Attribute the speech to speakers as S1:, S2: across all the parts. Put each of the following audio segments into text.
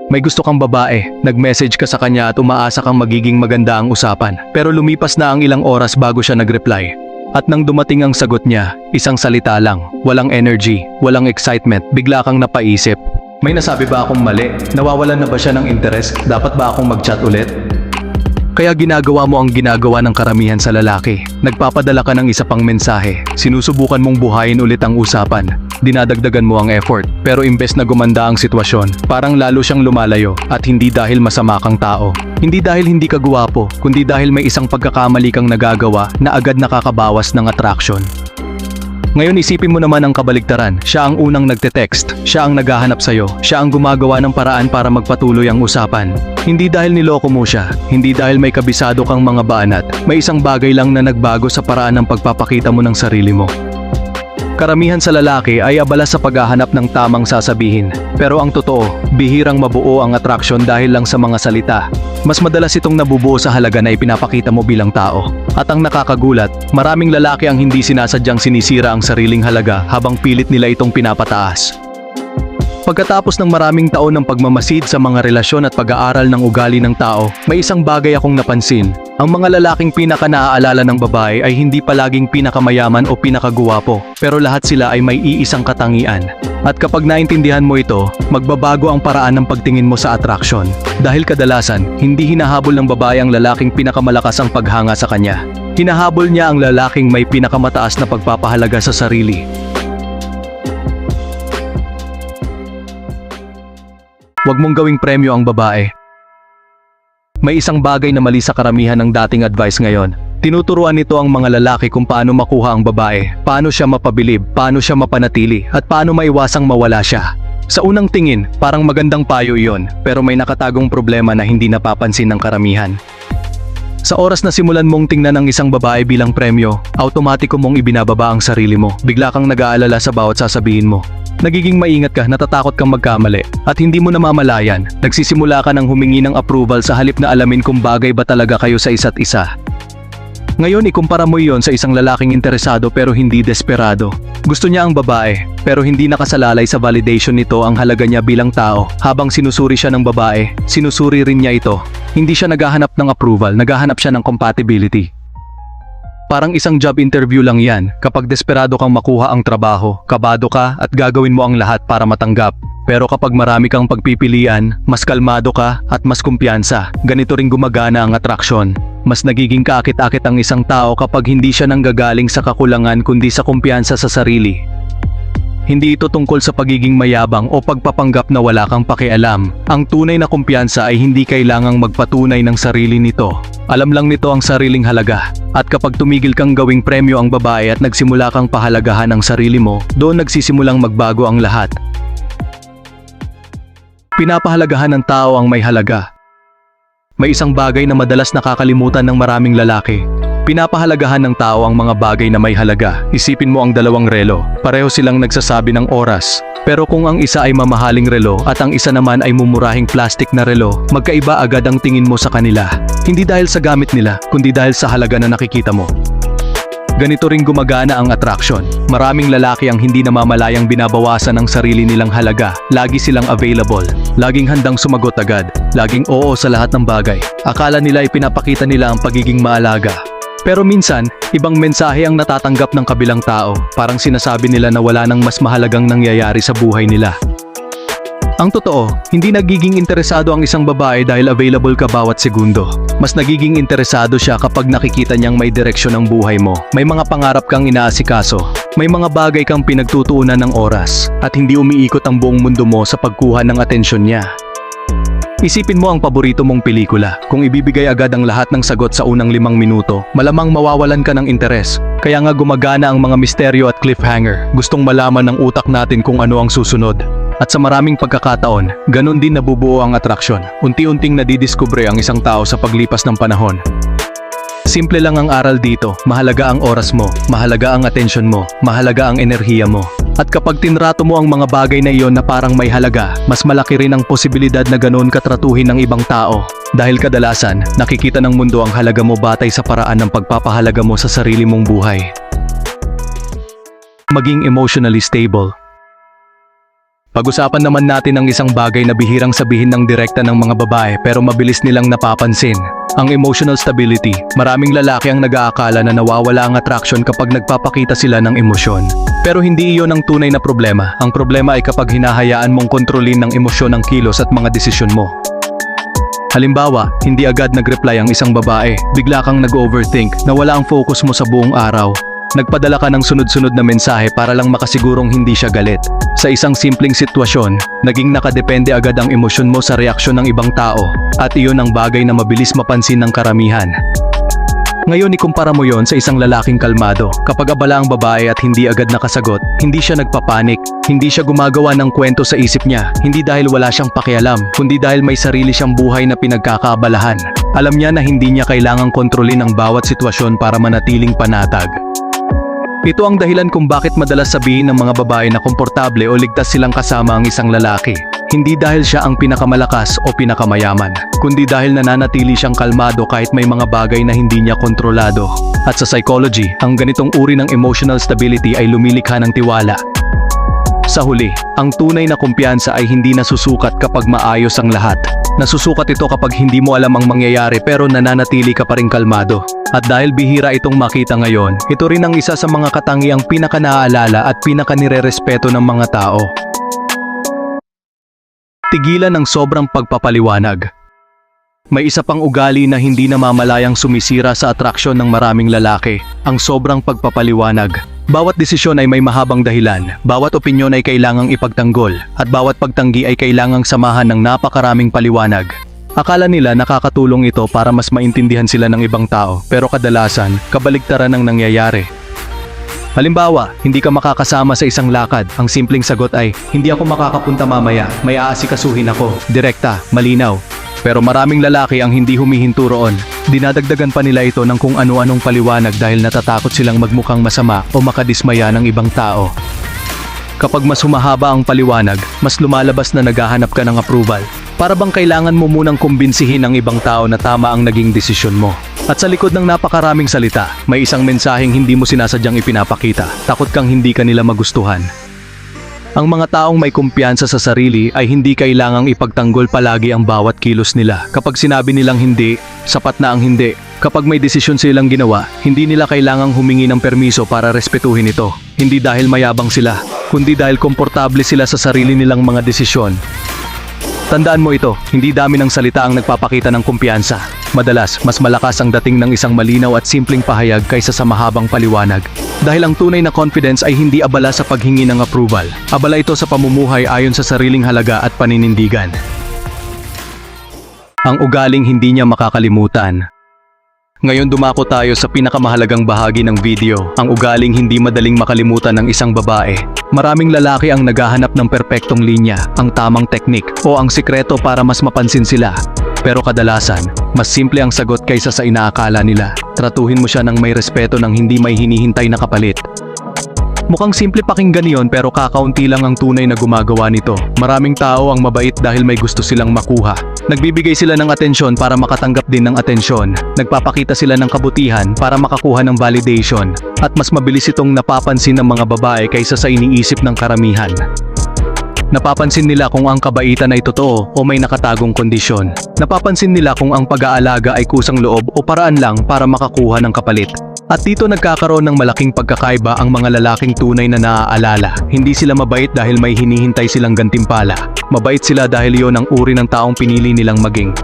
S1: May gusto kang babae, nag-message ka sa kanya at umaasa kang magiging maganda ang usapan. Pero lumipas na ang ilang oras bago siya nag-reply. At nang dumating ang sagot niya, isang salita lang, walang energy, walang excitement, bigla kang napaisip. May nasabi ba akong mali? Nawawalan na ba siya ng interes? Dapat ba akong mag-chat ulit? Kaya ginagawa mo ang ginagawa ng karamihan sa lalaki. Nagpapadala ka ng isa pang mensahe. Sinusubukan mong buhayin ulit ang usapan. Dinadagdagan mo ang effort. Pero imbes na gumanda ang sitwasyon, parang lalo siyang lumalayo. At hindi dahil masama kang tao. Hindi dahil hindi ka guwapo, kundi dahil may isang pagkakamali kang nagagawa na agad nakakabawas ng attraction. Ngayon isipin mo naman ang kabaligtaran. Siya ang unang nagte-text, siya ang naghahanap sa'yo, siya ang gumagawa ng paraan para magpatuloy ang usapan. Hindi dahil niloko mo siya, hindi dahil may kabisado kang mga banat, may isang bagay lang na nagbago sa paraan ng pagpapakita mo ng sarili mo. Karamihan sa lalaki ay abala sa paghahanap ng tamang sasabihin. Pero ang totoo, bihirang mabuo ang attraction dahil lang sa mga salita. Mas madalas itong nabubuo sa halaga na ipinapakita mo bilang tao. At ang nakakagulat, maraming lalaki ang hindi sinasadyang sinisira ang sariling halaga habang pilit nila itong pinapataas. Pagkatapos ng maraming taon ng pagmamasid sa mga relasyon at pag-aaral ng ugali ng tao, may isang bagay akong napansin. Ang mga lalaking pinaka-naaalala ng babae ay hindi palaging pinakamayaman o pinakaguwapo, pero lahat sila ay may iisang katangian. At kapag naintindihan mo ito, magbabago ang paraan ng pagtingin mo sa attraction. Dahil kadalasan, hindi hinahabol ng babae ang lalaking pinakamalakas ang paghanga sa kanya. Hinahabol niya ang lalaking may pinakamataas na pagpapahalaga sa sarili. Huwag mong gawing premyo ang babae. May isang bagay na mali sa karamihan ng dating advice ngayon. Tinuturuan nito ang mga lalaki kung paano makuha ang babae, paano siya mapabilib, paano siya mapanatili, at paano maiwasang mawala siya. Sa unang tingin, parang magandang payo iyon, pero may nakatagong problema na hindi napapansin ng karamihan. Sa oras na simulan mong tingnan ang isang babae bilang premyo, automatiko mong ibinababa ang sarili mo. Bigla kang nag-aalala sa bawat sasabihin mo. Nagiging maingat ka, natatakot kang magkamali, at hindi mo namamalayan, nagsisimula ka ng humingi ng approval sa halip na alamin kung bagay ba talaga kayo sa isa't isa. Ngayon ikumpara mo iyon sa isang lalaking interesado pero hindi desperado. Gusto niya ang babae, pero hindi nakasalalay sa validation nito ang halaga niya bilang tao. Habang sinusuri siya ng babae, sinusuri rin niya ito. Hindi siya naghahanap ng approval, naghahanap siya ng compatibility. Parang isang job interview lang yan. Kapag desperado kang makuha ang trabaho, kabado ka at gagawin mo ang lahat para matanggap. Pero kapag marami kang pagpipilian, mas kalmado ka at mas kumpiyansa. Ganito rin gumagana ang attraction. Mas nagiging kaakit-akit ang isang tao kapag hindi siya nanggagaling sa kakulangan kundi sa kumpiyansa sa sarili. Hindi ito tungkol sa pagiging mayabang o pagpapanggap na wala kang pakialam. Ang tunay na kumpiyansa ay hindi kailangang magpatunay ng sarili nito. Alam lang nito ang sariling halaga. At kapag tumigil kang gawing premyo ang babae at nagsimula kang pahalagahan ang sarili mo, doon nagsisimulang magbago ang lahat. Pinapahalagahan ng tao ang may halaga. May isang bagay na madalas nakakalimutan ng maraming lalaki. Pinapahalagahan ng tao ang mga bagay na may halaga. Isipin mo ang dalawang relo. Pareho silang nagsasabi ng oras. Pero kung ang isa ay mamahaling relo at ang isa naman ay mumurahing plastic na relo, magkaiba agad ang tingin mo sa kanila. Hindi dahil sa gamit nila, kundi dahil sa halaga na nakikita mo. Ganito ring gumagana ang attraction. Maraming lalaki ang hindi namamalayang binabawasan ang sarili nilang halaga. Lagi silang available. Laging handang sumagot agad. Laging oo sa lahat ng bagay. Akala nila ay pinapakita nila ang pagiging maalaga. Pero minsan, ibang mensahe ang natatanggap ng kabilang tao. Parang sinasabi nila na wala nang mas mahalagang nangyayari sa buhay nila. Ang totoo, hindi nagiging interesado ang isang babae dahil available ka bawat segundo. Mas nagiging interesado siya kapag nakikita niyang may direksyon ang buhay mo. May mga pangarap kang inaasikaso. May mga bagay kang pinagtutuunan ng oras. At hindi umiikot ang buong mundo mo sa pagkuha ng atensyon niya. Isipin mo ang paborito mong pelikula. Kung ibibigay agad ang lahat ng sagot sa unang 5 minuto, malamang mawawalan ka ng interes. Kaya nga gumagana ang mga misteryo at cliffhanger. Gustong malaman ng utak natin kung ano ang susunod. At sa maraming pagkakataon, ganun din nabubuo ang atraksyon. Unti-unting nadidiskubre ang isang tao sa paglipas ng panahon. Simple lang ang aral dito, mahalaga ang oras mo, mahalaga ang atensyon mo, mahalaga ang enerhiya mo. At kapag tinrato mo ang mga bagay na iyon na parang may halaga, mas malaki rin ang posibilidad na ganun katratuhin ng ibang tao. Dahil kadalasan, nakikita ng mundo ang halaga mo batay sa paraan ng pagpapahalaga mo sa sarili mong buhay. Maging emotionally stable. Pag-usapan naman natin ang isang bagay na bihirang sabihin ng direkta ng mga babae pero mabilis nilang napapansin. Ang emotional stability. Maraming lalaki ang nag-aakala na nawawala ang attraction kapag nagpapakita sila ng emosyon. Pero hindi iyon ang tunay na problema. Ang problema ay kapag hinahayaan mong kontrolin ng emosyon ang kilos at mga desisyon mo. Halimbawa, hindi agad nag-reply ang isang babae, bigla kang nag-overthink, nawala ang focus mo sa buong araw. Nagpadala ka ng sunod-sunod na mensahe para lang makasigurong hindi siya galit. Sa isang simpleng sitwasyon, naging nakadepende agad ang emosyon mo sa reaksyon ng ibang tao, at iyon ang bagay na mabilis mapansin ng karamihan. Ngayon ikumpara mo yon sa isang lalaking kalmado. Kapag abala ang babae at hindi agad nakasagot, hindi siya nagpapanik, hindi siya gumagawa ng kwento sa isip niya, hindi dahil wala siyang pakialam, kundi dahil may sarili siyang buhay na pinagkakaabalahan. Alam niya na hindi niya kailangang kontrolin ang bawat sitwasyon para manatiling panatag. Ito ang dahilan kung bakit madalas sabihin ng mga babae na komportable o ligtas silang kasama ang isang lalaki. Hindi dahil siya ang pinakamalakas o pinakamayaman, kundi dahil nananatili siyang kalmado kahit may mga bagay na hindi niya kontrolado. At sa psychology, ang ganitong uri ng emotional stability ay lumilikha ng tiwala. Sa huli, ang tunay na kumpiyansa ay hindi nasusukat kapag maayos ang lahat. Nasusukat ito kapag hindi mo alam ang mangyayari pero nananatili ka pa rin kalmado. At dahil bihira itong makita ngayon, ito rin ang isa sa mga katangiang pinaka-naaalala at pinaka-nirerespeto ng mga tao. Tigilan ng sobrang pagpapaliwanag. May isa pang ugali na hindi namamalayang sumisira sa atraksyon ng maraming lalaki, ang sobrang pagpapaliwanag. Bawat desisyon ay may mahabang dahilan, bawat opinyon ay kailangang ipagtanggol, at bawat pagtanggi ay kailangang samahan ng napakaraming paliwanag. Akala nila nakakatulong ito para mas maintindihan sila ng ibang tao, pero kadalasan, kabaligtaran ang nangyayari. Halimbawa, hindi ka makakasama sa isang lakad, ang simpleng sagot ay, hindi ako makakapunta mamaya, may aasikasuhin ako, direkta, malinaw. Pero maraming lalaki ang hindi humihinto roon. Dinadagdagan pa nila ito ng kung ano-anong paliwanag dahil natatakot silang magmukhang masama o makadismaya ng ibang tao. Kapag mas humahaba ang paliwanag, mas lumalabas na naghahanap ka ng approval. Para bang kailangan mo munang kumbinsihin ang ibang tao na tama ang naging desisyon mo. At sa likod ng napakaraming salita, may isang mensaheng hindi mo sinasadyang ipinapakita. Takot kang hindi ka nila magustuhan. Ang mga taong may kumpiyansa sa sarili ay hindi kailangang ipagtanggol palagi ang bawat kilos nila. Kapag sinabi nilang hindi, sapat na ang hindi. Kapag may desisyon silang ginawa, hindi nila kailangang humingi ng permiso para respetuhin ito. Hindi dahil mayabang sila, kundi dahil komportable sila sa sarili nilang mga desisyon. Tandaan mo ito, hindi dami ng salita ang nagpapakita ng kumpiyansa. Madalas, mas malakas ang dating ng isang malinaw at simpleng pahayag kaysa sa mahabang paliwanag. Dahil ang tunay na confidence ay hindi abala sa paghingi ng approval. Abala ito sa pamumuhay ayon sa sariling halaga at paninindigan. Ang ugaling hindi niya makakalimutan. Ngayon dumako tayo sa pinakamahalagang bahagi ng video, ang ugaling hindi madaling makalimutan ng isang babae. Maraming lalaki ang naghahanap ng perpektong linya, ang tamang teknik, o ang sikreto para mas mapansin sila. Pero kadalasan, mas simple ang sagot kaysa sa inaakala nila. Tratuhin mo siya ng may respeto nang hindi may hinihintay na kapalit. Mukhang simple pakinggan niyon pero kakaunti lang ang tunay na gumagawa nito. Maraming tao ang mabait dahil may gusto silang makuha. Nagbibigay sila ng atensyon para makatanggap din ng atensyon. Nagpapakita sila ng kabutihan para makakuha ng validation. At mas mabilis itong napapansin ng mga babae kaysa sa iniisip ng karamihan. Napapansin nila kung ang kabaitan ay totoo o may nakatagong kondisyon. Napapansin nila kung ang pag-aalaga ay kusang loob o paraan lang para makakuha ng kapalit. At dito nagkakaroon ng malaking pagkakaiba ang mga lalaking tunay na naaalala. Hindi sila mabait dahil may hinihintay silang gantimpala. Mabait sila dahil iyon ang uri ng taong pinili nilang maging.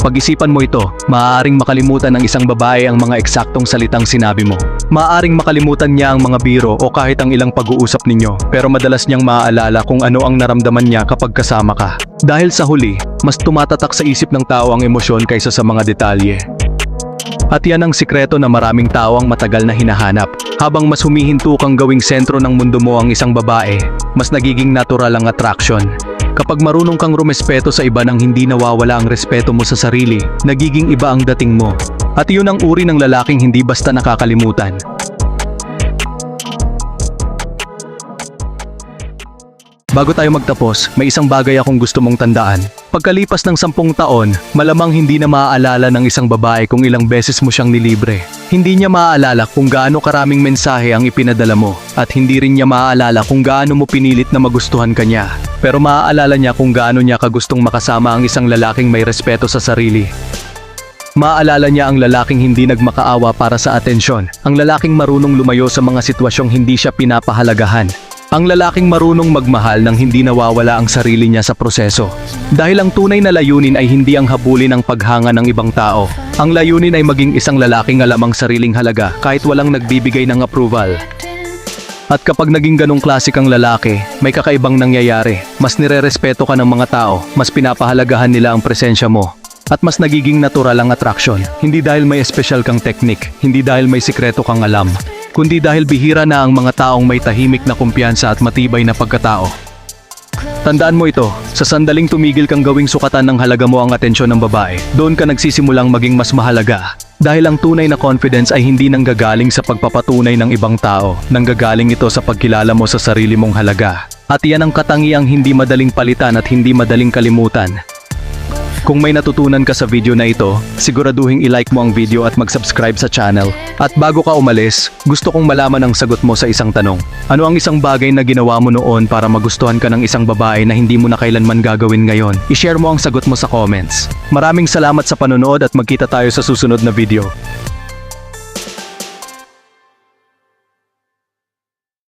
S1: Pag-isipan mo ito, maaaring makalimutan ng isang babae ang mga eksaktong salitang sinabi mo. Maaaring makalimutan niya ang mga biro o kahit ang ilang pag-uusap ninyo, pero madalas niyang maaalala kung ano ang naramdaman niya kapag kasama ka. Dahil sa huli, mas tumatatak sa isip ng tao ang emosyon kaysa sa mga detalye. At yan ang sikreto na maraming tao ang matagal na hinahanap. Habang mas humihinto kang gawing sentro ng mundo mo ang isang babae, mas nagiging natural ang attraction. Kapag marunong kang rumespeto sa iba nang hindi nawawala ang respeto mo sa sarili, nagiging iba ang dating mo. At iyon ang uri ng lalaking hindi basta nakakalimutan. Bago tayo magtapos, may isang bagay akong gusto mong tandaan. Pagkalipas ng 10 taon, malamang hindi na maaalala ng isang babae kung ilang beses mo siyang nilibre. Hindi niya maaalala kung gaano karaming mensahe ang ipinadala mo, at hindi rin niya maaalala kung gaano mo pinilit na magustuhan ka niya. Pero maaalala niya kung gaano niya kagustong makasama ang isang lalaking may respeto sa sarili. Maaalala niya ang lalaking hindi nagmakaawa para sa atensyon, ang lalaking marunong lumayo sa mga sitwasyong hindi siya pinapahalagahan. Ang lalaking marunong magmahal nang hindi nawawala ang sarili niya sa proseso. Dahil ang tunay na layunin ay hindi ang habulin ang paghanga ng ibang tao. Ang layunin ay maging isang lalaking alam ang sariling halaga kahit walang nagbibigay ng approval. At kapag naging ganong klase kang lalaki, may kakaibang nangyayari. Mas nirerespeto ka ng mga tao, mas pinapahalagahan nila ang presensya mo. At mas nagiging natural ang attraction. Hindi dahil may espesyal kang teknik, hindi dahil may sikreto kang alam, kundi dahil bihira na ang mga taong may tahimik na kumpiyansa at matibay na pagkatao. Tandaan mo ito, sa sandaling tumigil kang gawing sukatan ng halaga mo ang atensyon ng babae, doon ka nagsisimulang maging mas mahalaga. Dahil ang tunay na confidence ay hindi nanggagaling sa pagpapatunay ng ibang tao, nanggagaling ito sa pagkilala mo sa sarili mong halaga. At iyan ang katangiang hindi madaling palitan at hindi madaling kalimutan. Kung may natutunan ka sa video na ito, siguraduhin i-like mo ang video at mag-subscribe sa channel. At bago ka umalis, gusto kong malaman ang sagot mo sa isang tanong. Ano ang isang bagay na ginawa mo noon para magustuhan ka ng isang babae na hindi mo na kailanman gagawin ngayon? I-share mo ang sagot mo sa comments. Maraming salamat sa panonood at magkita tayo sa susunod na video.